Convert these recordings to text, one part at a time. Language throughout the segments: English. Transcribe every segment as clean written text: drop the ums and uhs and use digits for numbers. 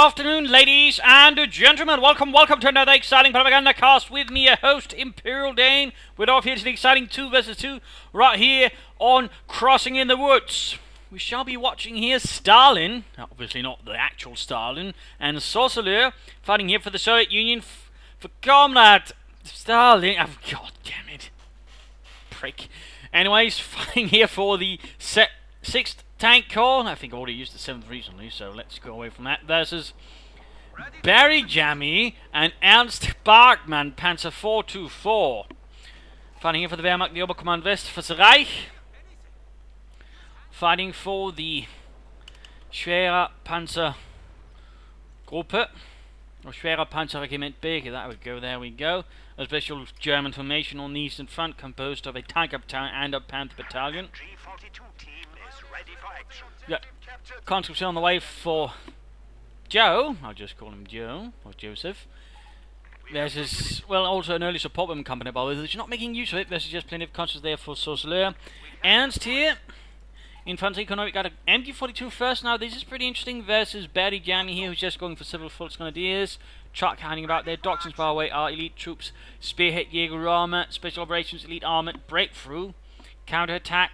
afternoon, ladies and gentlemen. Welcome to another exciting Propagandacast with me, your host, Imperial Dane. We're off here to the exciting 2 vs 2 right here on Crossing in the Woods. We shall be watching here Stalin, obviously not the actual Stalin, and Sourcel fighting here for the Soviet Union for comrade Stalin. Oh, God damn it. Prick. Anyways, fighting here for the 6th Tank Corps. I think I already used the 7th recently, so let's go away from that. Versus Jammy and Ernrst Bachmann, Panzer 424. Fighting here for the Wehrmacht, the Oberkommand West for the Reich. Fighting for the Schwerer Panzer Gruppe, or Schwerer Panzer Regiment B. That would go, there we go. A special German formation on the Eastern Front composed of a Tiger Battalion and a Panther Battalion. Yeah, conscripts on the way for Joe. I'll just call him Joe, or Joseph. There's his, well, also an early support women company, by the way. They're not making use of it. There's just plenty of conscripts there for Sourcel. Ernst here. Infantry economic got an MG42 first. Now, this is pretty interesting. Versus Jammy here, who's just going for civil force grenadiers. Truck hanging about there. Doctrines, by the way, are elite troops. Spearhead, Jaeger armor. Special operations, elite armored. Breakthrough. Counterattack.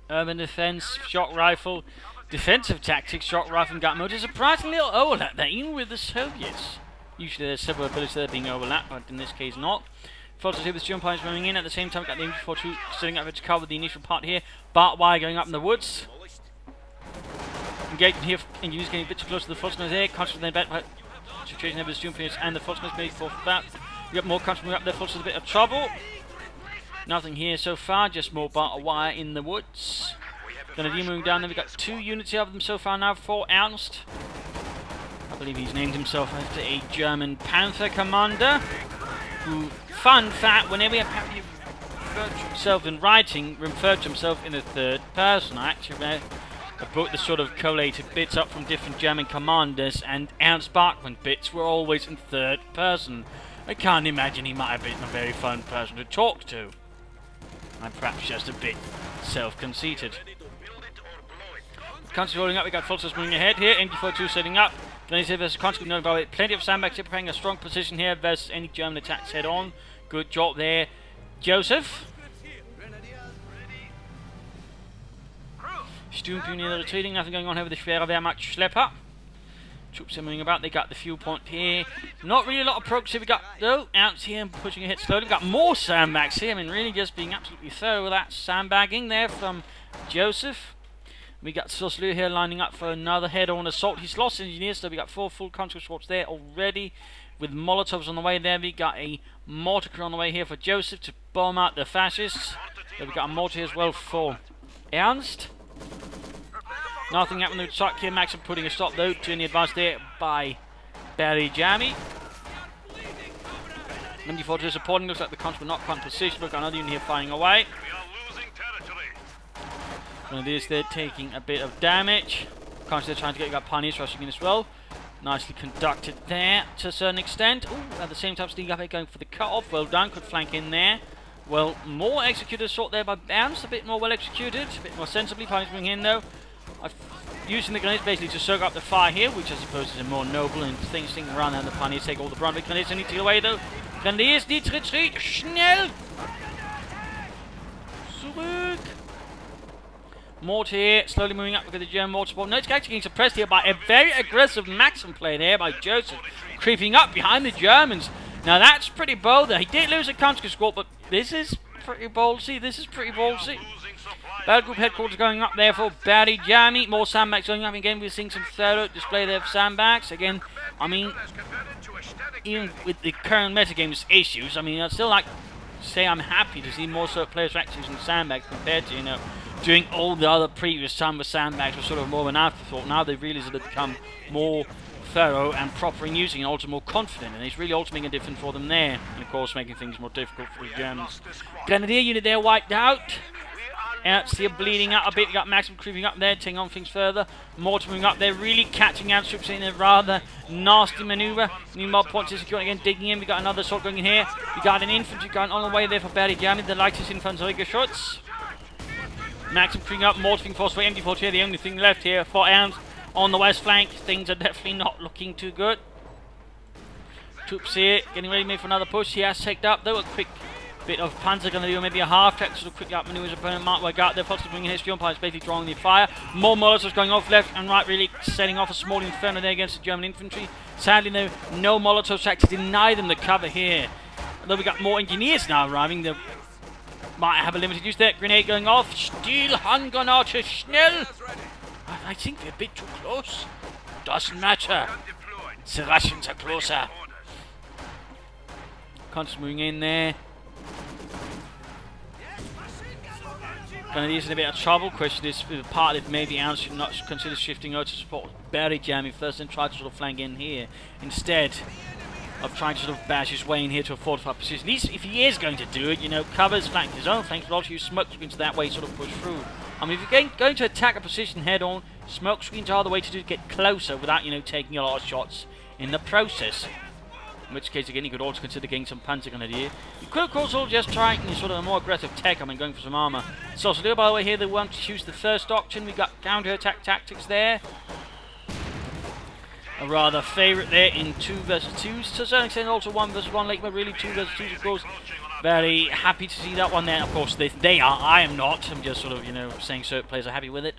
Urban defense. Shock rifle. Defensive tactics. Shock rifle and gun motors. Surprisingly little overlap there, even with the Soviets. Usually there's several abilities there being overlapped, but in this case not. Forces here with German pilots moving in. At the same time, we've got the MG42 setting up to cover the initial part here. Barbed wire going up in the woods. Engaging here, and use getting a bit too close to the Volkswagen there. Constantly then back situation there with the German pilots and the Volkswagen made for that. We got more countries moving up there. Volkswagen a bit of trouble. Nothing here so far, just more barbed wire in the woods. Grenadier moving down there. We've got 2 units here of them so far now for Ernst. I believe he's named himself after a German Panther commander who, fun fact, whenever he apparently referred to himself in writing, referred to himself in the 3rd person. I actually read a book that sort of collated bits up from different German commanders, and Ernst Bachmann bits were always in 3rd person. I can't imagine he might have been a very fun person to talk to. I'm perhaps just a bit self-conceited. Country rolling up, we got Fulters moving ahead here, MG42 setting up. Grenadier versus conscript, no about it. Plenty of sandbags here, preparing a strong position here versus any German attacks head on. Good job there, Joseph. Sturmpionier retreating, nothing going on here with the Schwerer Wehrmacht Schlepper. Troops are moving about, they got the fuel point here. Not really a lot of progress here, we got, though, Ernst here and pushing ahead slowly. We got more sandbags here, I mean, really just being absolutely thorough with that sandbagging there from Joseph. We got Sourcel here lining up for another head-on assault. He's lost engineers, so we got 4 full conscript squads there already. With Molotovs on the way there, we got a mortar crew on the way here for Joseph to bomb out the fascists. Then we got a mortar here as well for Ernst. Nothing happened with the truck here. Maxim putting a stop though to any advance there by Jammy. MG42 supporting, looks like the conscript not quite in position. We've got another unit here firing away. Grenadiers there taking a bit of damage. Conscripts there trying to get, got pioneers rushing in as well. Nicely conducted there to a certain extent. Ooh, at the same time, sneaking up here going for the cut-off. Well done, could flank in there. Well, more executed assault there by Ernst, a bit more well executed, a bit more sensibly. Pioneers moving in though. Using the grenades basically to soak up the fire here, which I suppose is a more noble and things sticking around, and the pioneers take all the brunt. But Grenadiers need to get away though. Grenadiers need to retreat. Schnell! Zurück! Mortar here, slowly moving up because the German mortar support. No, it's actually getting suppressed here by a very aggressive Maxim play there by Joseph, creeping up behind the Germans. Now that's pretty bold there. He did lose a conscript squad, but this is pretty ballsy. This is pretty ballsy. Battle group headquarters going up there for Jammy. More sandbags going up again. We're seeing some thorough display there for sandbags. Again, I mean, even with the current metagame's issues, I mean, I'd still like to say I'm happy to see more sort of players actually using sandbags compared to, you know, doing all the other previous time with sandbags was sort of more of an afterthought. Now they've really sort of become more thorough and proper in using and also more confident, and it's really also making a difference for them there, and of course making things more difficult for the Germans. Grenadier unit there wiped out. Ernst here bleeding out a bit. We got Maxim creeping up there, taking on things further. Mortar moving up there, really catching out troops in a rather nasty maneuver. New mob points is secured again, digging in. We got another assault going in here. We got an infantry going on the way there for Jammy, the lightest Infanteriegeschütz. Maxim creeping up, mortaring force for MG42, the only thing left here for Ernst on the west flank. Things are definitely not looking too good. Troops here getting ready maybe for another push. He has taken up though. A quick bit of Panzer going to do maybe a half track sort of quick outmaneuver his opponent. Mark way out there. Fox's bringing his jump is basically drawing the fire. More Molotovs going off left and right, really setting off a small inferno there against the German infantry. Sadly, though, no Molotov tracks to deny them the cover here. Although we got more engineers now arriving, they might have a limited use there. Grenade going off. Still Handgranate schnell. I think we're a bit too close. Doesn't matter. The Russians are closer. Constant moving in there. Grenadiers in a bit of trouble. Question is, partly maybe Ernrst should not consider shifting over to support Barry Jammy first and try to sort of flank in here instead of trying to sort of bash his way in here to a fortified position. At least if he is going to do it, you know, covers, flank his own flanks, but also use smoke screens that way, sort of push through. I mean, if you're going to attack a position head on, smoke screens are the way to get closer without, you know, taking a lot of shots in the process. In which case, again, you could also consider getting some Panzer Grenadier. You could, of course, also just try sort of a more aggressive tech. I mean, going for some armor. Sourcel, by the way, here they want to choose the first option. We got counter-attack tactics there. A rather favourite there in 2 versus 2s. To a certain extent, also 1 versus 1, like, but really 2 versus 2s, of course. Very happy to see that one there. Of course, they are. I am not. I'm just sort of, you know, saying certain players are happy with it.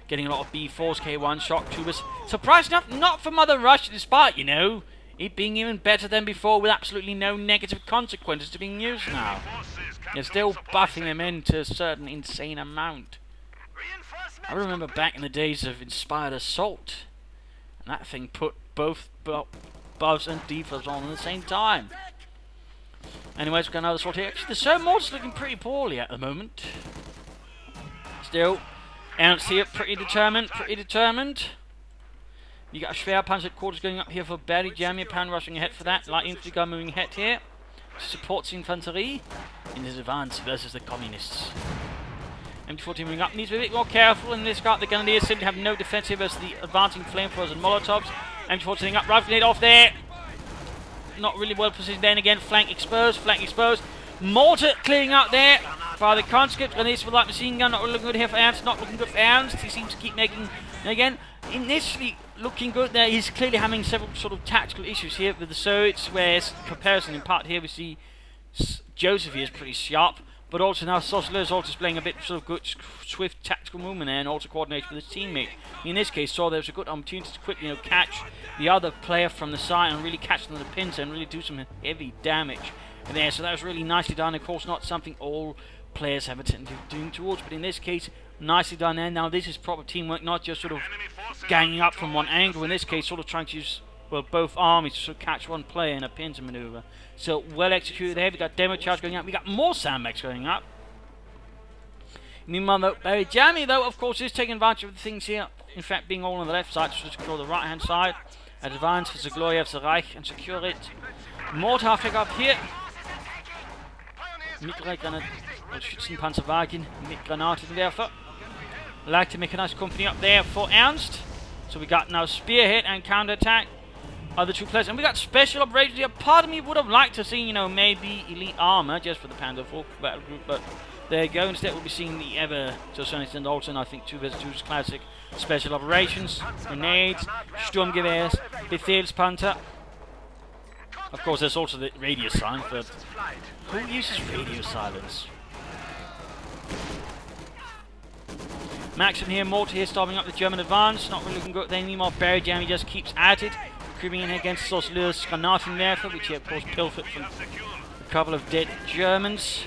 Getting a lot of B4s, K1, shock troopers. Surprised enough, not for Mother Russia, despite, you know, it being even better than before with absolutely no negative consequences to being used now. They're still buffing them into a certain insane amount. I remember back in the days of Inspired Assault, and that thing put both buffs and debuffs on at the same time. Anyways, we've got another sort here. Actually, the Serb mortar's looking pretty poorly at the moment. Still, Ernrst here, pretty determined. You got a Schwerpanzer quarters going up here for Barry Jammy, pan rushing ahead for that. Light infantry gun moving ahead here. Supports infanterie in his advance versus the communists. MT-14 moving up, needs to be a bit more careful in this part. The Grenadiers seem to have no defensive versus the advancing flamethrowers and Molotovs. MT-14 up, rifle grenade off there. Not really well positioned then again. Flank exposed, Mortar clearing out there by the conscript. Grenadiers with light machine gun, not really looking good here for Ernrst, not looking good for Ernrst. He seems to keep making, again, initially looking good there. He's clearly having several sort of tactical issues here with the Soviets, whereas in comparison in part here we see Joseph here is pretty sharp, but also now Sourcel is also displaying a bit sort of good swift tactical movement there and also coordination with his teammate. In this case, saw there was a good opportunity to quickly, you know, catch the other player from the side and really catch them in the pincer and really do some heavy damage there. So that was really nicely done. Of course, not something all players have a tendency of doing towards, but in this case, nicely done there. Now this is proper teamwork, not just sort of ganging up from one angle. In this case, sort of trying to use, well, both armies to sort of catch one player in a pincer maneuver. So well executed there. We got demo charge going up. We got more sandbags going up. Meanwhile, though, Jammy, though, of course, is taking advantage of the things here. In fact, being all on the left side to secure the right-hand side. Advance for the glory of the Reich and secure it. Mortar pick up here. Mittelgranat und Schützenpanzerwagen mit Granatenwerfer. Leichte mechanized company up there for Ernrst. So we got now spearhead and counterattack. Other two players, and we got special operations here. Part of me would have liked to see, you know, maybe elite armor just for the Panzer IV battle group, but there you go. Instead, we'll be seeing the ever, to a certain extent, also, I think 2 vs 2's classic special operations, grenades, Sturmgewehrs, Befehlspanzer. Of course, there's also the radio silence, but who uses radio silence? Maxim here, Mortar here, starving up the German advance. Not really looking good there anymore. Barry Jammy just keeps at it. Creeping in against Sourcel's Granatenwerfer, which he, of course, pilfered from a couple of dead Germans.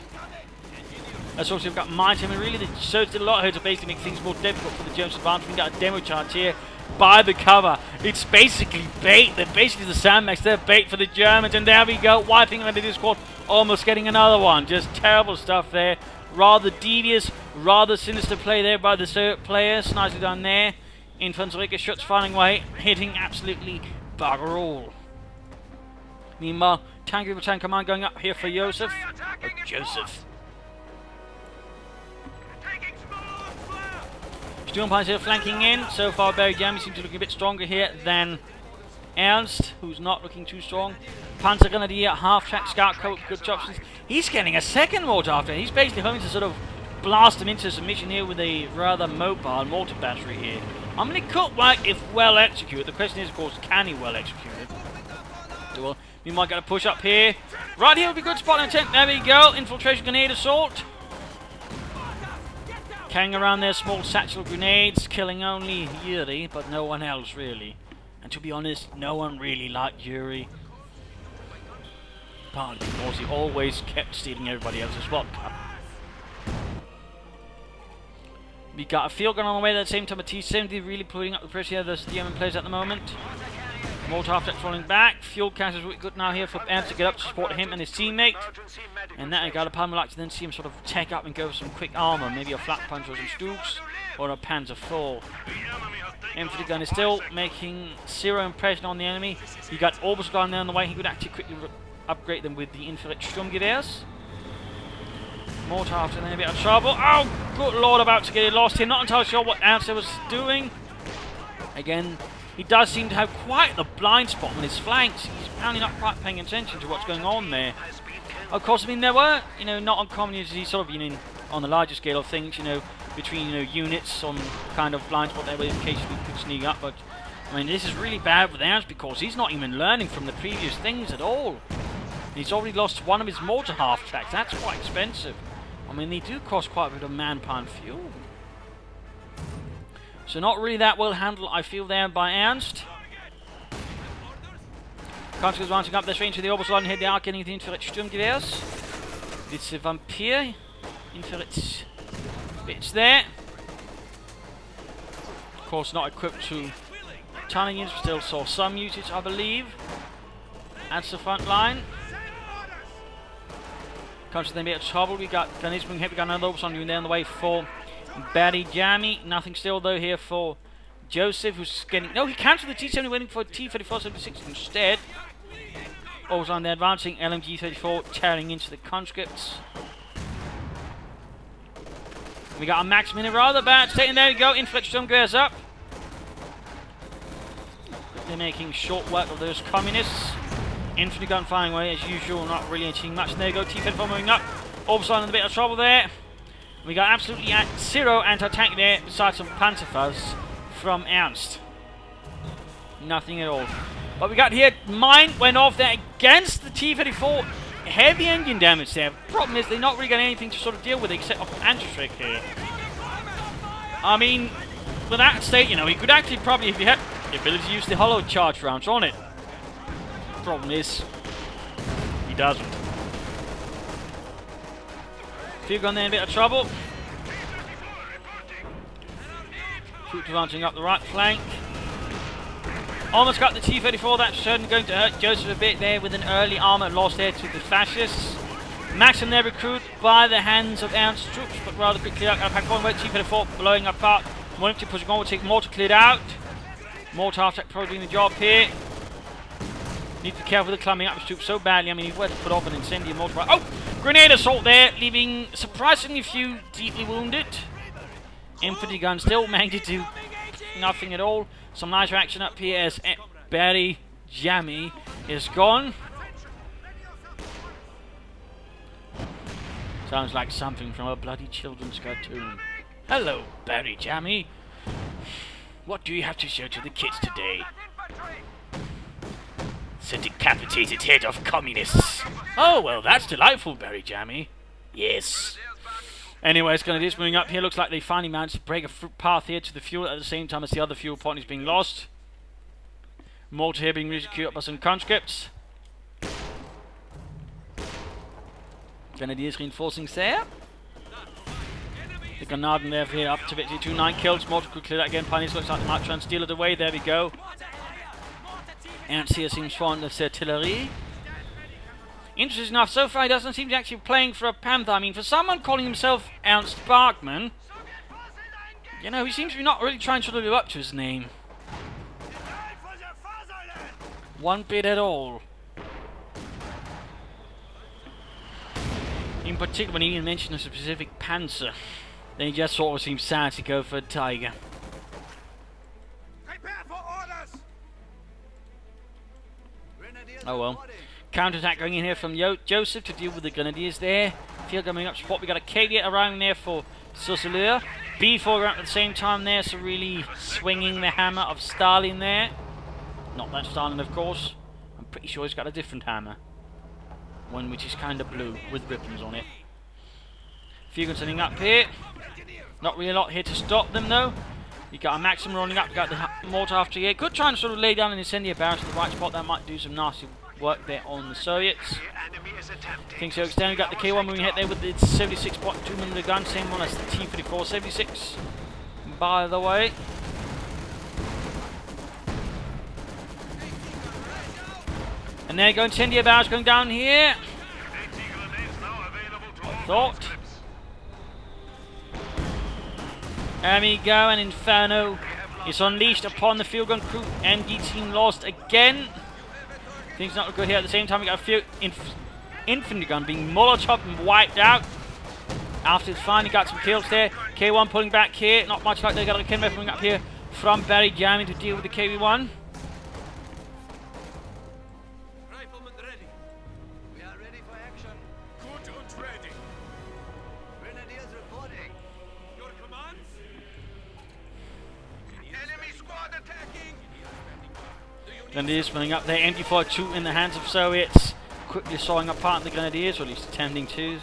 As also, we've got mines. I mean, really, the Soviets did a lot here to basically make things more difficult for the Germans advance. We've got a demo charge here by the cover. It's basically bait. They're basically the sandbags. They're bait for the Germans. And there we go, wiping them into this squad. Almost getting another one. Just terrible stuff there. Rather devious, rather sinister play there by the Soviet players. Nicely done there. Infanterie shots firing away, hitting absolutely bugger all. Meanwhile, tank command going up here for Joseph. Joseph. Sturmpanzer here flanking in. So far, Barry Jammy seems to look a bit stronger here than Ernrst, who's not looking too strong. Panzer Grenadier, half-track scout cover with good options. He's getting a second mortar after. He's basically hoping to sort of blast him into submission here with a rather mobile mortar battery here. I mean, it could work if well executed. The question is, of course, can he well execute it? Well, we might get a push up here. Right here would be a good spot in a tent. There we go. Infiltration grenade assault. Carrying around their small satchel grenades, killing only Yuri, but no one else really. And to be honest, no one really liked Yuri. Partly because he always kept stealing everybody else's vodka. We got a field gun on the way at the same time. A T-70 really putting up the pressure here. There's the German players at the moment. Mortar half rolling back. Fuel cash is really good now here for Ernrst to get up to support him and his teammate. And that guy, I'd like to then see him sort of tech up and go for some quick armor. Maybe a flat punch or some Stooks or a Panzer IV. Infantry gun is still making zero impression on the enemy. You got Orbus gun there on the way. He could actually quickly upgrade them with the infrared Sturmgewehrs. Mortar after then a bit of trouble. Oh, good lord, about to get it lost here. Not entirely sure what Ernrst was doing. Again, he does seem to have quite the blind spot on his flanks. He's apparently not quite paying attention to what's going on there. Of course, I mean, there were, not uncommon as he sort of, on the larger scale of things, between, units on kind of blind spot there where occasionally could sneak up. But, I mean, this is really bad with Ernrst because he's not even learning from the previous things at all. He's already lost one of his mortar half tracks. That's quite expensive. I mean, they do cost quite a bit of manpower and fuel. So not really that well handled, I feel, there by Ernrst. Kanska is mounting up their range to the Orbus line. Here they are getting the infrared Sturmgewehrs. It's a Vampire. Infrared bits there. Of course, not equipped to Tanning units, still saw some usage, I believe. That's the front line. Comes to them a bit of trouble. We got Gunners moving here. We got another Orbus on you there on the way for Barry Jammy. Nothing still though here for Joseph, who's getting. No, he cancelled the T-70, waiting for T-34-76 instead. Orbus on there advancing. LMG-34 tearing into the conscripts. We got a Max Minute rather bad. Staying there we go. Infrared Sturmgewehrs up. They're making short work of those communists. Infantry gun firing away as usual, not really achieving much. And there you go, T-34 moving up. Orbus in a bit of trouble there. We got absolutely zero anti-tank there, besides some Panzerfuzz from Ernrst. Nothing at all. But we got here, mine went off there against the T-34. Heavy engine damage there. Problem is, they're not really getting anything to sort of deal with except a anti-trick here. I mean, with that state, he could actually probably, if he had the ability to use the hollow charge rounds on it. Problem is, he doesn't. Field gun there in a bit of trouble. Troops advancing up the right flank. Almost got the T-34. That's certainly going to hurt Joseph a bit there with an early armor loss there to the fascists. Max and their recruit by the hands of Ernrst's troops, but rather quickly out. Got a pack forward. T-34 blowing apart. Wanting to push on. We'll take mortar cleared out. Mortar half track probably doing the job here. Need to be careful with the climbing up his troops so badly. I mean, he would put off an incendiary mortar. Oh! Grenade assault there, leaving surprisingly few deeply wounded. Infantry gun still managed to do nothing at all. Some nice action up here as Barry Jammy is gone. Sounds like something from a bloody children's cartoon. Hello, Barry Jammy. What do you have to show to the kids today? The decapitated head of communists. Oh, well, that's delightful, Barry Jammy. Yes. Anyways, Grenadiers moving up here. Looks like they finally managed to break a path here to the fuel at the same time as the other fuel point is being lost. Mortar here being resecured up by some conscripts. Grenadiers reinforcing there. The Grenadier there here up to victory. 2-9 kills. Mortar could clear that again. Pioneers looks like they might try and steal it away. There we go. Ernrst here seems fond of his artillery. Interesting enough, so far he doesn't seem to actually be playing for a Panther. I mean, for someone calling himself Ernst Bachmann, he seems to be not really trying to live up to his name. One bit at all. In particular, when he even mentioned a specific Panzer, then he just sort of seems sad to go for a Tiger. Oh well. Counter-attack going in here from Joseph to deal with the Grenadiers there. Field coming up support. We got a Caveat arriving there for Sourcel. B4 at the same time there, so really swinging the hammer of Stalin there. Not that Stalin, of course. I'm pretty sure he's got a different hammer. One which is kind of blue with ribbons on it. Fugan sending up here. Not really a lot here to stop them though. You got a Maxim rolling up, you got the mortar after here. Could try and sort of lay down an incendiary barrel to the right spot. That might do some nasty work there on the Soviets. Think so. Extended, got the K1 moving ahead there with the 76.2mm gun, same one as the T-34 76. By the way. And there you go, incendiary barrels going down here. I thought. There we go, an Inferno is unleashed upon the field gun crew. MD team lost again. Things not good here. At the same time, we got a few infantry gun being molotov and wiped out. After it's finally got some kills there. K1 pulling back here. Not much like they got a Ken coming up here from Barry Jammy to deal with the KV1. Riflemen ready. We are ready for action. Good and ready. Grenadiers reporting. Your commands? Enemy squad attacking. Grenadiers running up there. MG42 in the hands of Soviets. Quickly sawing apart the Grenadiers, or at least attempting to.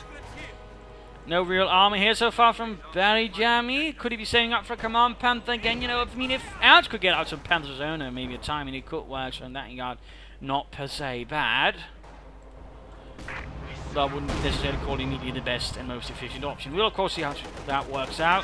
No real armor here so far from Barry Jammy. Could he be setting up for a command Panther again? You know, I mean, if Ernrst could get out some Panther's own, or maybe a timing he could work, so in that regard, not per se bad. Though I wouldn't necessarily call him the best and most efficient option. We'll, of course, see how that works out.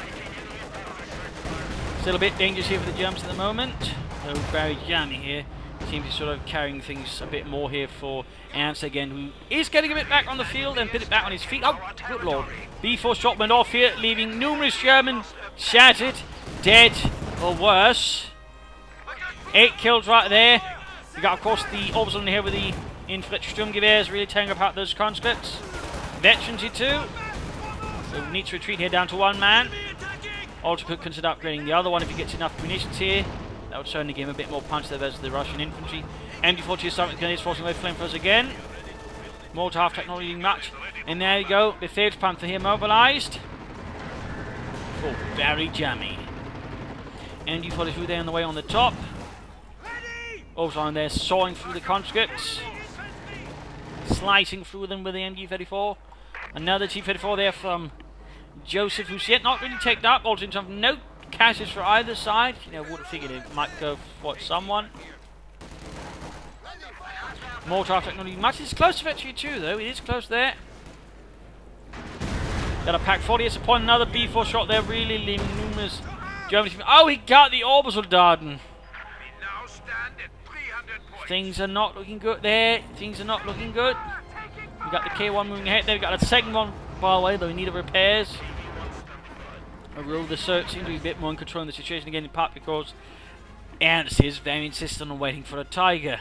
Still a bit dangerous here for the Germans at the moment. So Barry Jammy here seems to be sort of carrying things a bit more here for Ernrst again, who is getting a bit back on the field and a bit back on his feet. Oh, good lord. B4 shot went off here, leaving numerous Germans shattered, dead, or worse. 8 kills right there. We got, of course, the orbital in here with the infantry Sturmgewehrs really tearing apart those conscripts. Veterans here too. So we need to retreat here down to 1 man. Also could consider upgrading the other one if he gets enough munitions here. That would certainly give him a bit more punch there versus the Russian infantry. MG42 starting Grenadiers forcing away flamethrowers again. Mortar half technology much. And there you go, the 3rd Panther here mobilized for Barry Jammy. MG42 there on the way on the top. Also on there, sawing through the conscripts. Slicing through them with the MG34. Another T-34 there from Joseph, who's yet not really taken up. Also in terms of no caches for either side. You know, would have figured it might go for someone. Mortar technology much. It's close to victory too, though. It is close there. Got a pack 40 as a point. Another B4 shot there, really leaving numerous Germans. Oh, he got the orbital Darden. Things are not looking good there. Things are not looking good. We got the K1 moving ahead there. We got a second one, by the way, though we need repairs. Overall, the search seems to be a bit more in control of the situation again, in part because Ernrst is very insistent on waiting for a Tiger.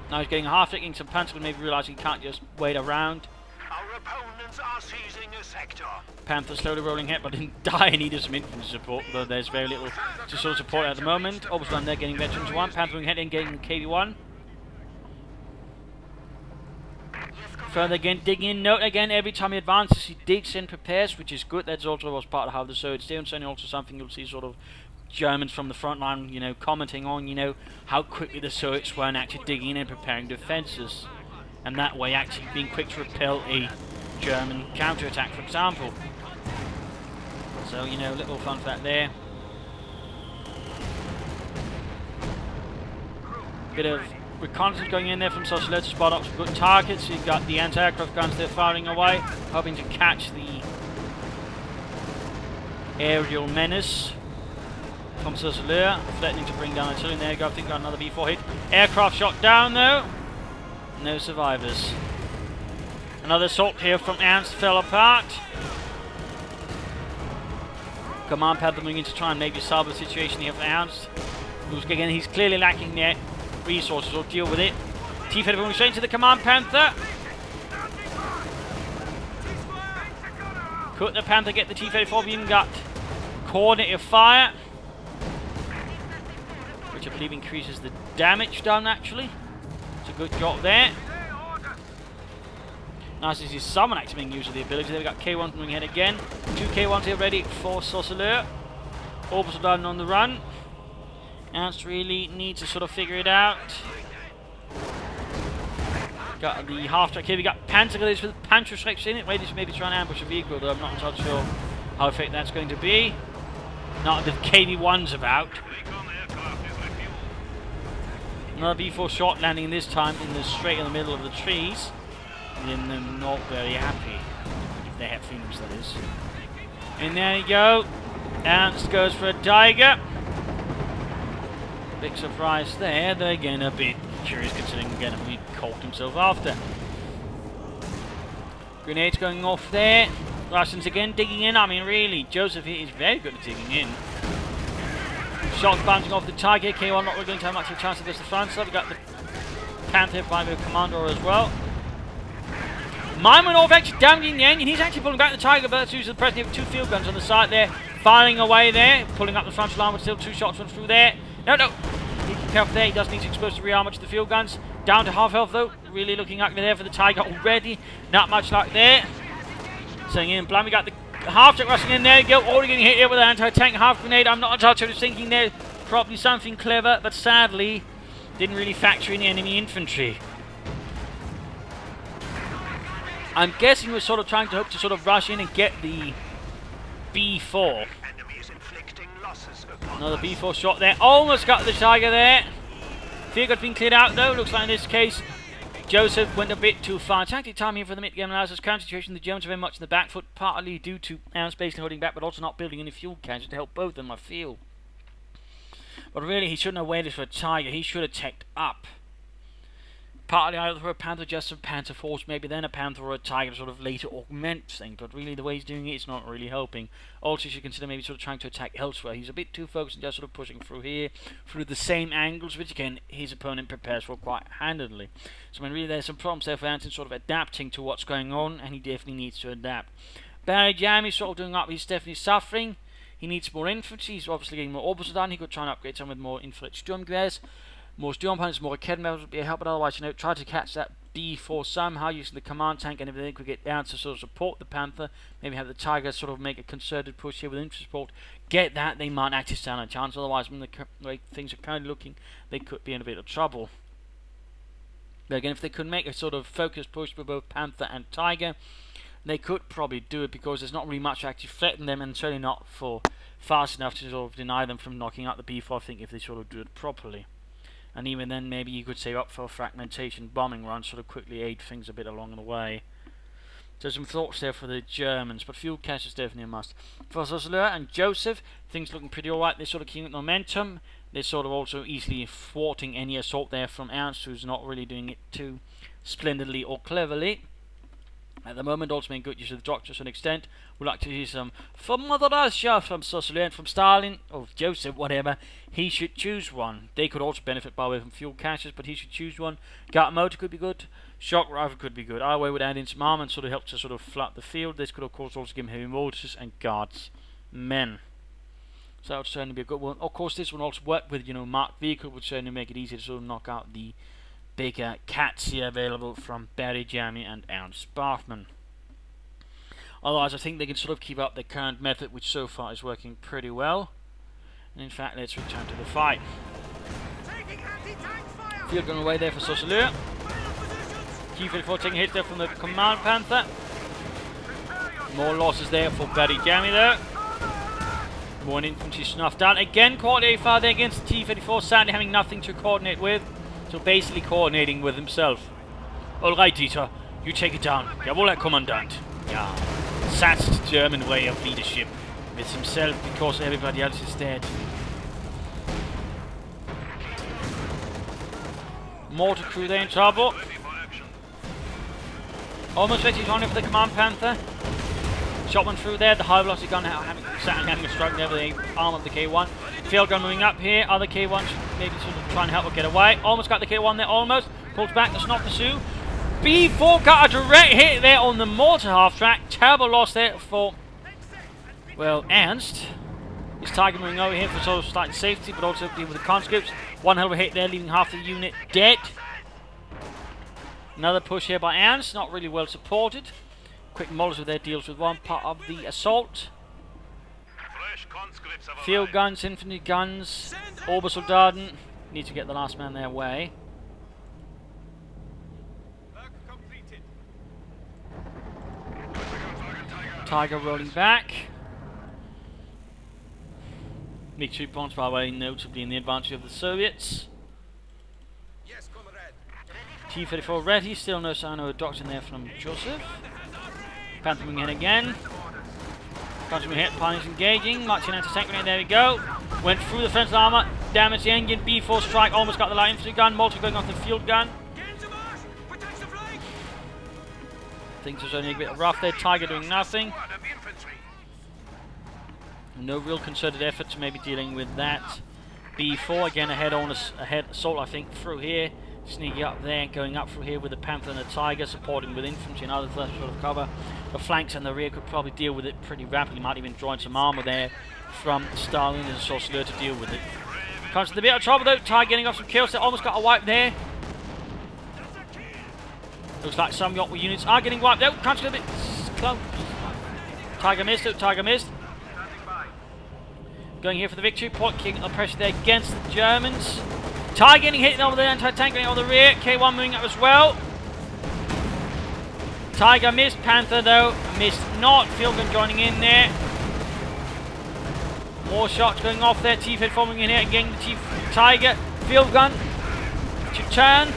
Now he's getting a half getting some Panther, but maybe realising he can't just wait around. Our opponents are seizing a sector. Panther slowly rolling ahead, but in dire need of some infantry support, though there's very little to sort of support at the moment. Obviously, one there getting veterans 1, Panther moving ahead and getting KV1. Further again, digging in. Note again, every time he advances, he digs and prepares, which is good. That's also was part of how the Soviets do, and certainly also something you'll see sort of Germans from the front line, you know, commenting on, you know, how quickly the Soviets were actually digging in and preparing defences. And that way actually being quick to repel a German counterattack, for example. So, you know, little fun fact there. Bit of reconnaissance going in there from Sourcel to spot up some good targets. You've got the anti-aircraft guns there firing away, hoping to catch the aerial menace from Sourcel, threatening to bring down artillery. There you go, I think got another B4 hit. Aircraft shot down though. No survivors. Another assault here from Ernrst fell apart. Command Panther moving in to try and maybe solve the situation here for Ernrst. Who's again, he's clearly lacking the resources, or deal with it. T-34 moving straight into the Command Panther. Could the Panther get the T-34? We even got coordinated fire, which I believe increases the damage done actually. It's a good job there. Nice as his summon actually being used of the ability. There we got K1 moving ahead again. 2 K1s here ready for Sourcel. Orbital Done on the run. Ernrst really needs to sort of figure it out. Got the half track here. We got Pantherglaze with Panther Strikes in it. Ready to maybe try and ambush a vehicle, though I'm not entirely sure how effective that's going to be. Not if the KV1's about. Another B4 shot landing this time straight in the middle of the trees. And then not very happy. If they have feelings, that is. And there you go. Ernrst goes for a Tiger. Big surprise there. They're again a bit curious considering again he caught himself after. Grenades going off there. Russians again digging in. I mean really, Joseph here is very good at digging in. Shots bouncing off the Tiger. K1 not really going to have much of a chance against the front side. We've got the Panther by the Commander as well. Maimonov actually damaging the engine. He's actually pulling back the Tiger, but that's using the presence of 2 field guns on the side there. Firing away there. Pulling up the front line, but still 2 shots run through there. No. Need to be careful there. He does need to expose the rear armor to the field guns. Down to half health though. Really looking ugly there for the Tiger already. Not much luck there. Setting in blind. We got the half track rushing in. There you go. Already getting hit here with an anti-tank half grenade. I'm not entirely sure. Just thinking there probably something clever, but sadly didn't really factor in the enemy infantry. I'm guessing we're sort of trying to hope to sort of rush in and get the B4. Another B4 shot there. Almost got the Tiger there. Field gun's been cleared out though. Looks like in this case Joseph went a bit too far. Tactic time here for the mid-game analysis. Current situation, the Germans are very much in the back foot, partly due to Ernrst basically holding back, but also not building any fuel cans to help both of them, I feel. But really, he shouldn't have waited for a Tiger. He should have checked up. Partly either for a Panther, just a Panther Force, maybe then a Panther or a Tiger to sort of later augment things. But really, the way he's doing it's not really helping. Also, you should consider maybe sort of trying to attack elsewhere. He's a bit too focused on just sort of pushing through here, through the same angles, which again, his opponent prepares for quite handedly. So, I mean, really, there's some problems there for Ernrst sort of adapting to what's going on, and he definitely needs to adapt. Jammy sort of doing up, he's definitely suffering. He needs more infantry, he's obviously getting more orbitals done. He could try and upgrade some with more infrared Sturmgewehrs. More steel opponents, more academy levels would be a help, but otherwise, you know, try to catch that B4 somehow using the command tank and everything. Could get down to sort of support the Panther. Maybe have the Tiger sort of make a concerted push here with infantry support. Get that, they might actually stand a chance. Otherwise, when the way things are currently looking, they could be in a bit of trouble. But again, if they could make a sort of focused push for both Panther and Tiger, they could probably do it because there's not really much to actually threaten them, and certainly not for fast enough to sort of deny them from knocking out the B4. I think if they sort of do it properly. And even then, maybe you could save up for a fragmentation bombing run, sort of quickly aid things a bit along the way. So some thoughts there for the Germans, but fuel cache is definitely a must. For Sourcel and Joseph, things looking pretty alright. They're sort of keeping momentum. They're sort of also easily thwarting any assault there from Ernrst, who's not really doing it too splendidly or cleverly. At the moment, also making good use of the doctor to an extent. We'd like to hear some from Mother Russia, from Sourcel and from Stalin, or Joseph, whatever. He should choose one. They could also benefit by way from fuel caches, but he should choose one. Gut motor could be good. Shock rifle could be good. Either way would add in some armor and sort of help to sort of flood the field. This could of course also give him heavy mortars and guards men. So that would certainly be a good one. Of course, this one also work with, you know, marked vehicle, would certainly make it easier to sort of knock out the bigger cats here available from Barry, Jammy and Ernrst Barfman. Otherwise, I think they can sort of keep up their current method, which so far is working pretty well. And in fact, let's return to the fight. Field gun away there for Sourcel. Q-34 taking hits there from the Command Panther. More losses there for Barry, Jammy there. More infantry snuffed out. Again, coordinate fire there against the T-34, sadly having nothing to coordinate with. So basically coordinating with himself. Alright, Dieter, you take it down. Jawohl, Herr Kommandant. Yeah, that's the German way of leadership. With himself because everybody else is dead. Mortar crew there in trouble. Almost ready to run for the Command Panther. Shot one through there. The high velocity gun having a strike there with the arm of the K1. Field gun moving up here. Other K1 maybe sort of trying to help her get away. Almost got the K1 there. Almost pulls back. Does not pursue. B4 got a direct hit there on the mortar half track. Terrible loss there for, well, Ernrst. His target moving over here for sort of slight safety, but also dealing with the conscripts. One hell of a hit there, leaving half the unit dead. Another push here by Ernrst, not really well supported. Quick Molotov there deals with one part of the assault. Field guns, infantry guns, Obersoldaten. Need to get the last man their way. Tiger rolling back. Victory points, by the way, notably in the advantage of the Soviets. Yes, comrade. T-34 ready, still no sign of a doctor in there from Joseph. Panther moving in again. Constantly hit, pilots engaging, marching anti-tank grenade, there we go. Went through the fence armor, damaged the engine, B4 strike, almost got the light infantry gun, Molotov going off the field gun. Things was only a bit rough there, Tiger doing nothing. No real concerted effort to maybe dealing with that. B4 again ahead on ahead assault, I think, through here. Sneaking up there, going up through here with the Panther and the Tiger, supporting with infantry and other sort of cover. The flanks and the rear could probably deal with it pretty rapidly. Might even join some armor there from Stalin and Sourcel to deal with it. Comes to the bit of trouble though. Tiger getting off some kills. They almost got a wipe there. Looks like some Yacht units are getting wiped out. Comes to a bit close. Tiger missed it. Tiger missed. Going here for the victory. Point kicking the pressure there against the Germans. Tiger getting hit over the anti-tank going on the rear. K1 moving up as well. Tiger missed. Panther though missed not. Field gun joining in there. More shots going off there. T-34 moving in here. Again the Tiger. Field gun to turn.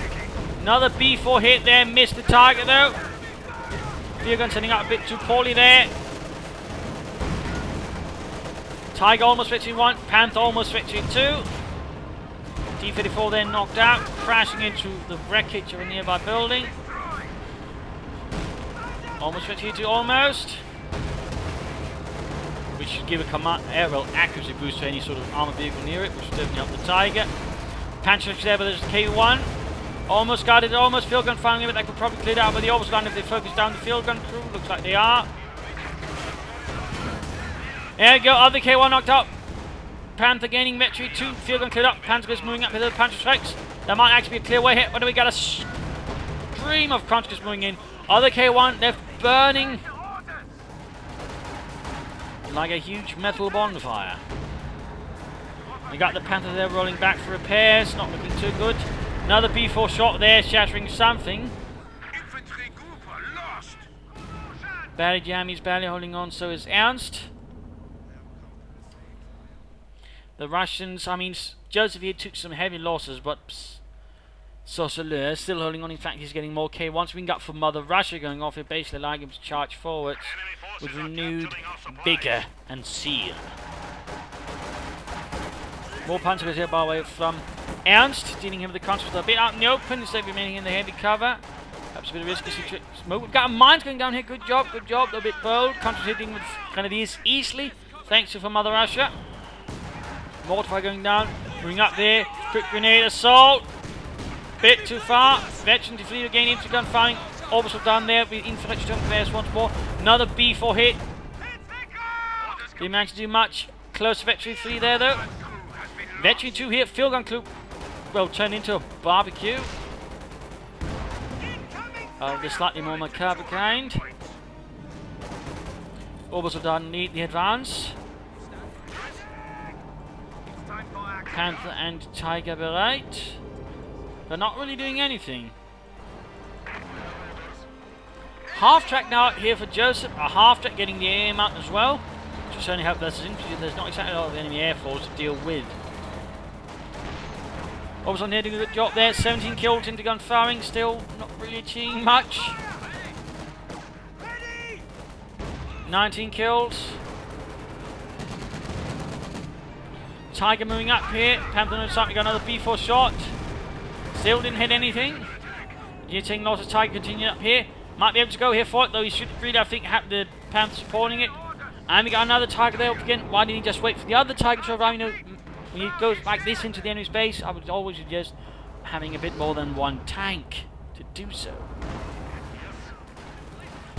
Another B4 hit there. Missed the target though. Field gun turning out a bit too poorly there. Tiger almost victory 1. Panther almost victory 2. T-34 then knocked out, crashing into the wreckage of a nearby building. Almost victory 2, almost. Which should give a command aerial accuracy boost to any sort of armored vehicle near it, which will definitely help the Tiger. Panther there, but there's K1. Almost got it, almost field gun firing, but that could probably clear it out by the Obersoldaten if they focus down the field gun crew. Looks like they are. There we go, other K1 knocked up. Panther gaining victory, 2 field gun cleared up. Panther is moving up with the Panther strikes. There might actually be a clear way hit, but we got a stream of Conscripts moving in. Other K1, they're burning like a huge metal bonfire. We got the Panther there rolling back for repairs, not looking too good. Another B4 shot there, shattering something. Barely Jammy's barely holding on, so is Ernrst. The Russians, I mean, Joseph here took some heavy losses, but Sourcel is still holding on. In fact, he's getting more K1s. We got for Mother Russia going off here, basically allowing him to charge forward with renewed vigor and zeal. More Panzers here by the way from Ernrst, dealing him with the Conscripts a bit out in the open instead of remaining in the heavy cover. Perhaps a bit of risky smoke. We've got a mines going down here. Good job, good job. They're a bit bold. Conscripts hitting with grenadiers easily, thanks to for Mother Russia. Mortar going down, moving up there, quick grenade assault, bit too far, veteran to flee again, infantry gun firing, Orbital down there with infantry jump players once more, another B4 hit, didn't manage to do much, close to veteran 3 there though, veteran 2 here, field gun clue, well turned into a barbecue, of the slightly more macabre kind. Orbital down lead the advance. Panther and Tiger bereit. They're not really doing anything. Half track now here for Joseph. A half track getting the air mount as well. Just only hope there's not exactly a lot of enemy air force to deal with. Obviously here doing a good job there. 17 kills into gun firing. Still not really achieving much. 19 kills. Tiger moving up here. Panther knows something. Got another B4 shot. Still didn't hit anything. You're taking losses. Tiger continuing up here. Might be able to go here for it, though he should really, I think, have the Panther supporting it. And we got another Tiger there up again. Why didn't he just wait for the other Tiger to arrive? You know, when you go like this into the enemy's base, I would always suggest having a bit more than one tank to do so.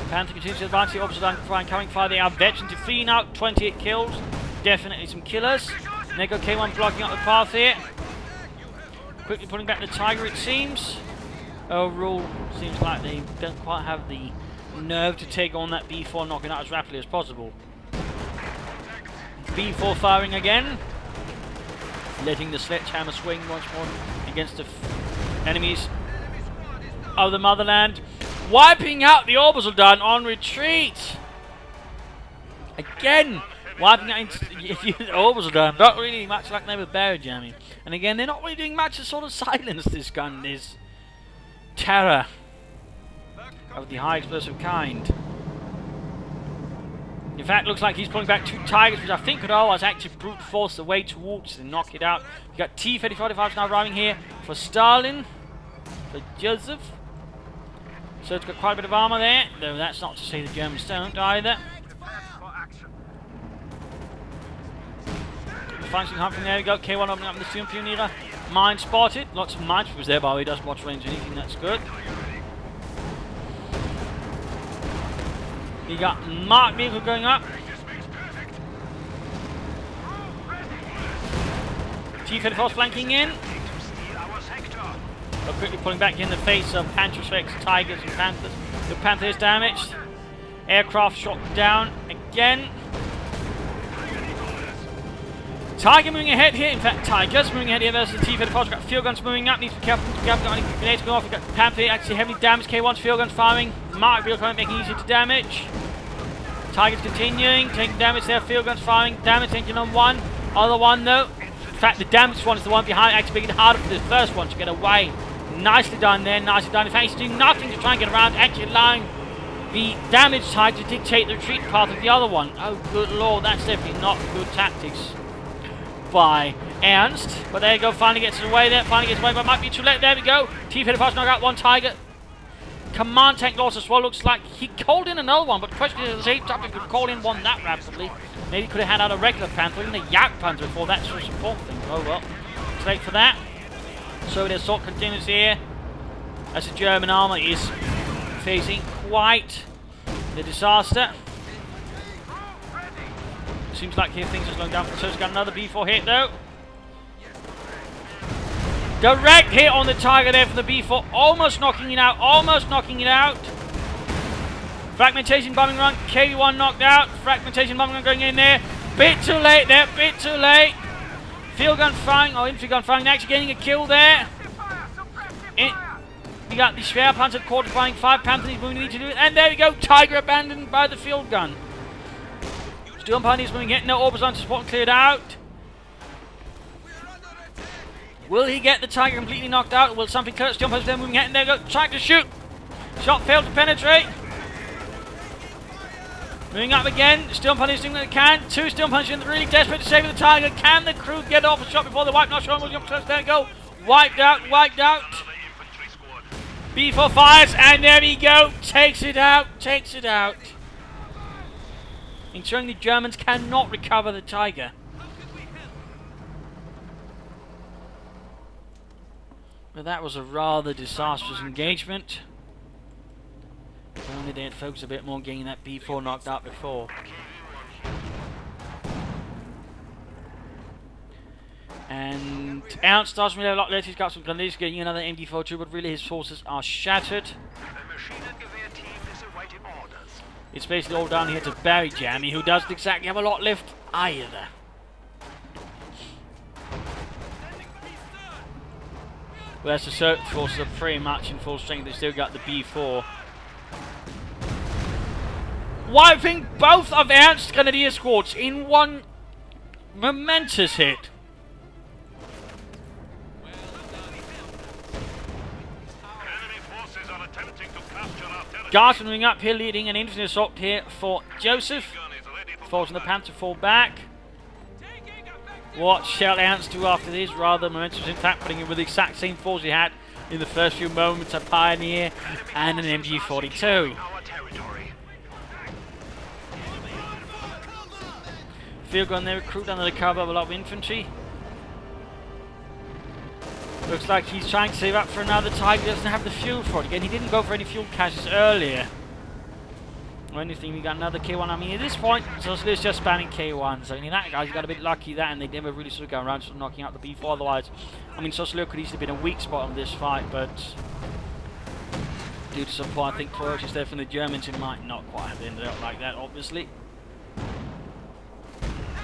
Panther continues to advance the opposite line, coming fire. They are veteran to 3 now. 28 kills. Definitely some killers. Nego K1 blocking up the path here. Quickly pulling back the Tiger, it seems. Overall, seems like they don't quite have the nerve to take on that B4, knocking out as rapidly as possible. B4 firing again, letting the sledgehammer swing once more against the enemies of the motherland, wiping out the orbital gun on retreat. Again, wiping out the orbital gun. Not really much like they were buried, Jammy. And again, they're not really doing much to sort of silence this gun, this terror of the high explosive kind. In fact, looks like he's pulling back 2 Tigers, which I think could always actually brute force the way towards and knock it out. You got T-35s now arriving here for Stalin, for Joseph. So it's got quite a bit of armor there, though that's not to say the Germans don't either. Functioning hunt from there we go. K1 opening up in the Student Pioneer. Mine spotted. Lots of mines was there, by the way. He doesn't watch range or anything, that's good. You got Mark vehicle going up. T-34 flanking in. But quickly pulling back in the face of Panthers, Tigers and Panthers. The Panther is damaged. Aircraft shot down again. Tiger moving ahead here. In fact, Tigers moving ahead here versus the T-34. Got fuel guns moving up. Needs to be careful. Got any grenades going off. We've got Panther actually heavily damaged. K1's fuel guns firing. Mark vehicle coming, making it easy to damage. Tigers continuing, taking damage there. Field guns firing. Damage engine on one. Other one though. In fact, the damaged one is the one behind, actually making it harder for the first one to get away. Nicely done there. Nicely done. In fact, he's doing nothing to try and get around. Actually allowing the damaged Tiger to dictate the retreat path of the other one. Oh, good lord. That's definitely not good tactics by Ernst. But there you go, finally gets away there, finally gets away, but might be too late. There we go. T-35 knock out 1 Tiger. Command tank loss as well. Looks like he called in another one, but the question is, at the same time, if he could call in one that rapidly, maybe he could have had out a regular Panther, even a Yak Panther before that sort of support thing. Oh well, it's late for that. So the assault continues here, as the German armour is facing quite the disaster. Seems like here things are slowing down for so he's got another B4 hit though. Direct hit on the Tiger there for the B4, almost knocking it out, almost knocking it out. Fragmentation bombing run, K1 knocked out, fragmentation bombing run going in there. Bit too late there, bit too late. Field gun firing, or infantry gun firing, actually getting a kill there. We got the Schwerpanzer quarter firing, 5 Panthers moving need to do it, and there we go, Tiger abandoned by the field gun. Steel Pioneers moving in, no orbs on to support and cleared out. Will he get the Tiger completely knocked out, or will something clear? Steel Pioneers there moving in, and there we go, trying to shoot. Shot failed to penetrate. Moving up again, Steel Pioneers doing what they can. 2 Steel Pioneers really desperate to save the Tiger. Can the crew get off a shot before the wipe? Not sure. There we go. Wiped out, wiped out. B4 fires, and there we go. Takes it out, takes it out. Ensuring the Germans cannot recover the Tiger. But that was a rather disastrous engagement. If only they had focused a bit more getting that B4 knocked out before. And Ernst doesn't really have a lot left. He's got some grenades getting another MD42, but really his forces are shattered. It's basically all down here to bury Jammy, who doesn't exactly have a lot left either. Well, that's the Soviet forces are pretty much in full strength. They still got the B4. Wiping both of Ernst's Grenadier squads in one momentous hit. Guards moving up here, leading an infantry assault here for Joseph. Forcing the Panther to fall back. What shall Ernst do after this? Rather momentous, in fact, putting him with the exact same force he had in the first few moments, a Pioneer and an MG42. Field gun there, recruit under the cover of a lot of infantry. Looks like he's trying to save up for another Tiger. He doesn't have the fuel for it. Again, he didn't go for any fuel caches earlier. Or anything, we got another K1. I mean, at this point, Sourcel is just spamming K1. So, I mean, that guy's got a bit lucky that, and they never really sort of go around sort of knocking out the B4. Otherwise, I mean, Sourcel could easily have been a weak spot on this fight, but Due to some poor, I think, priorities there from the Germans, it might not quite have ended up like that, obviously.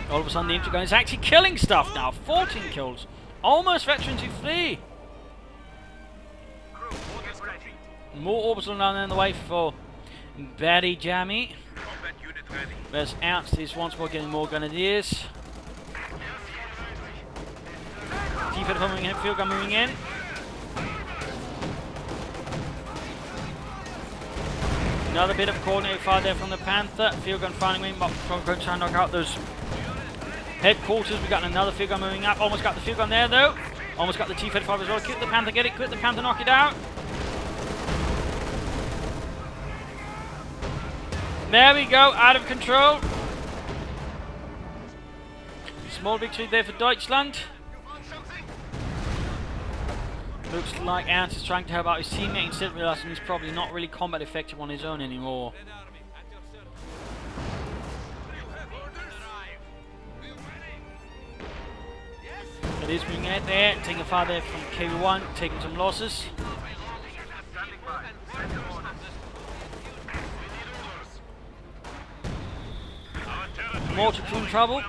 All of a sudden, the infantry gun is actually killing stuff now. 14 kills. Almost veterans who flee. More orbital down there in the way for Betty Jammy. Whereas Ernrst is once more getting more grenadiers. T-35 moving in, field gun moving in. Another bit of coordinated fire there from the Panther. Field gun firing wing, but going to try and knock out those headquarters. We got another field gun moving up. Almost got the field gun there though. Almost got the T-35 as well. Quit the Panther, get it. Quit the Panther, knock it out. There we go, out of control. Small victory there for Deutschland. Looks like Ernrst is trying to help out his teammate instead of realizing he's probably not really combat effective on his own anymore. It is moving ahead there, taking a fire there from K1, taking some losses. Mortar crew in trouble.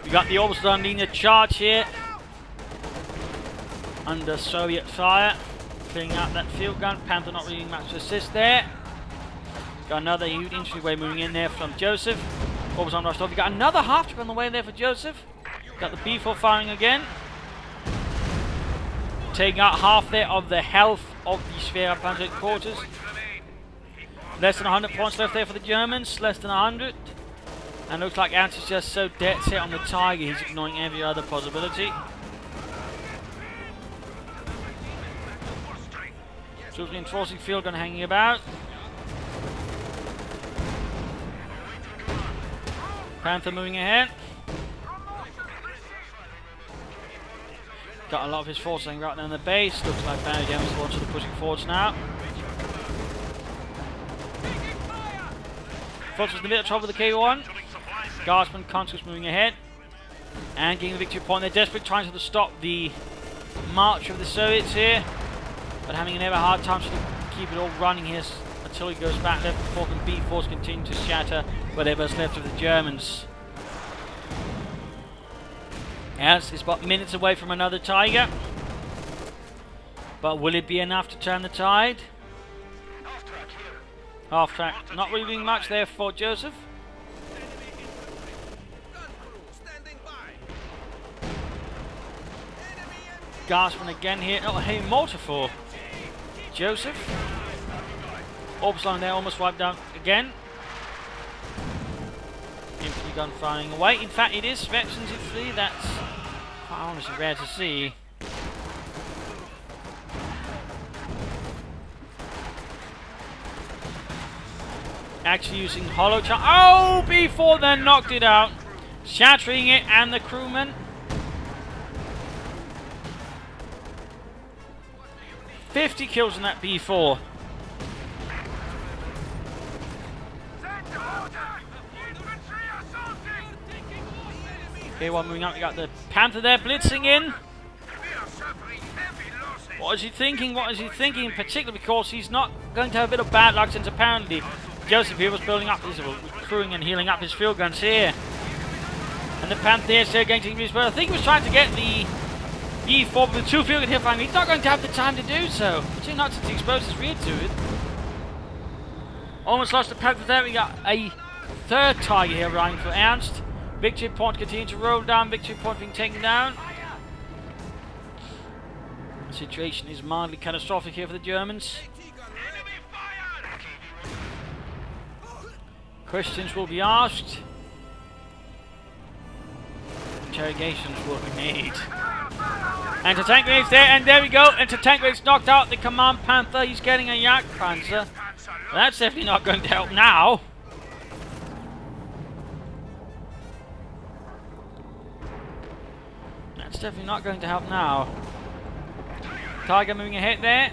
We got the orbital linear charge here. Under Soviet fire. Clearing out that field gun. Panther not really much to assist there. Got another huge infantry wave moving in there from Joseph. Orbital rushed off. We got another half truck on the way there for Joseph. Got the B4 firing again. Taking out half there of the health of the Sphere Panther headquarters. Less than 100 points left there for the Germans, less than 100. And looks like Ernrst is just so dead set on the Tiger, he's ignoring every other possibility. So it's reinforcing field gun hanging about. Panther moving ahead. Got a lot of his forces hanging right there in the base. Looks like Jammy is launching the pushing forwards now. Forces in a bit of trouble with the K1. Guardsman Conscious moving ahead. And getting the victory point. They're desperate trying to stop the march of the Soviets here. But having an ever hard time to keep it all running here until he goes back left before the B-4s continue to shatter whatever's left of the Germans. Ernrst is about minutes away from another Tiger. But will it be enough to turn the tide? Half track, not really doing much there for Joseph. Guardsman again here. Oh, hey, mortar for Joseph. Orbs line there, almost wiped down again. Infantry gun firing away. In fact, it is veterans infantry. That's quite honestly rare to see. Actually using hollow charge. Oh, B4 then knocked it out. Shattering it and the crewman. 50 kills in that B4. K1 moving up, we got the Panther there blitzing in. What is he thinking? What is he thinking? Particularly because he's not going to have a bit of bad luck since apparently Joseph here was building up, crewing and healing up his field guns here. And the Panther is still going to use, but I think he was trying to get the E4 with 2 field gun here firing. He's not going to have the time to do so. Particularly not since he exposed his rear to it. Almost lost the Panther there. We got a third target here running for Ernrst. Victory point continuing to roll down. Victory point being taken down. The situation is mildly catastrophic here for the Germans. Questions will be asked. Interrogations will be made. Anti-tank grenades there, and there we go. Anti-tank grenades knocked out the Command Panther. He's getting a Jagdpanzer. Well, that's definitely not going to help now. That's definitely not going to help now. Tiger moving ahead there.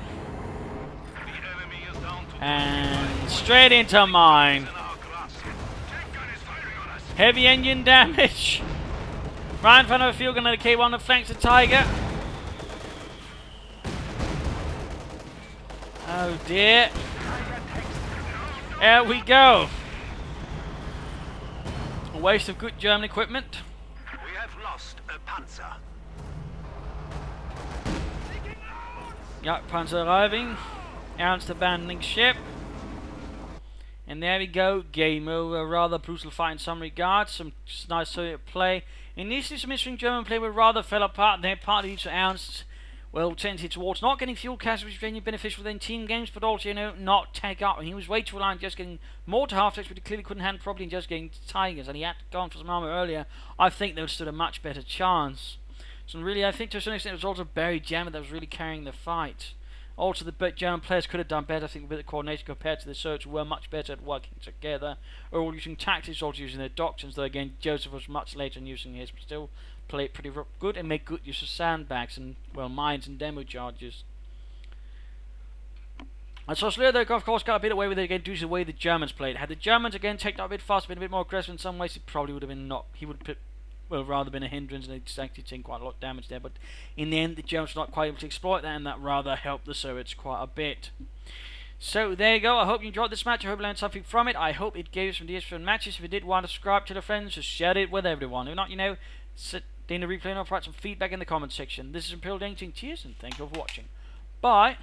And straight into mine. Heavy engine damage. Right in front of a field gun at a K1 that flanks the Tiger. Oh dear. There we go. A waste of good German equipment. We have lost a panzer. Jagdpanzer arriving. Ernst abandoning ship. And there we go. Game over. Rather brutal fight in some regards. Some nice Soviet play. Initially some interesting German play where rather fell apart. They're partly due to Ernst, well, tendency towards not getting fuel cash, which is very beneficial within team games, but also, you know, not take up. And he was way too reliant just getting more to half-decks, but he clearly couldn't handle properly and just getting Tigers. And he had gone for some armor earlier. I think they would have stood a much better chance. So really, I think to a certain extent it was also Barry Jammy that was really carrying the fight. Also, the German players could have done better, I think, with the coordination compared to the Soviets, who were much better at working together, or all using tactics, also using their doctrines, though again, Joseph was much later in using his, but still played pretty good and made good use of sandbags and, well, mines and demo charges. And Sourcel, though, of course, got a bit away with it again due to the way the Germans played. Had the Germans, again, taken up a bit faster, been a bit more aggressive in some ways, it probably would have been not, he would have well, rather been a hindrance, and they'd actually taken quite a lot of damage there. But in the end, the Germans were not quite able to exploit that, and that rather helped the Soviets quite a bit. So there you go. I hope you enjoyed this match. I hope you learned something from it. I hope it gave you some ideas for matches. If you did want to subscribe to the friends, just share it with everyone. If not, you know, sit in the replay and I'll write some feedback in the comments section. This is Imperial Dating. Cheers, and thank you for watching. Bye.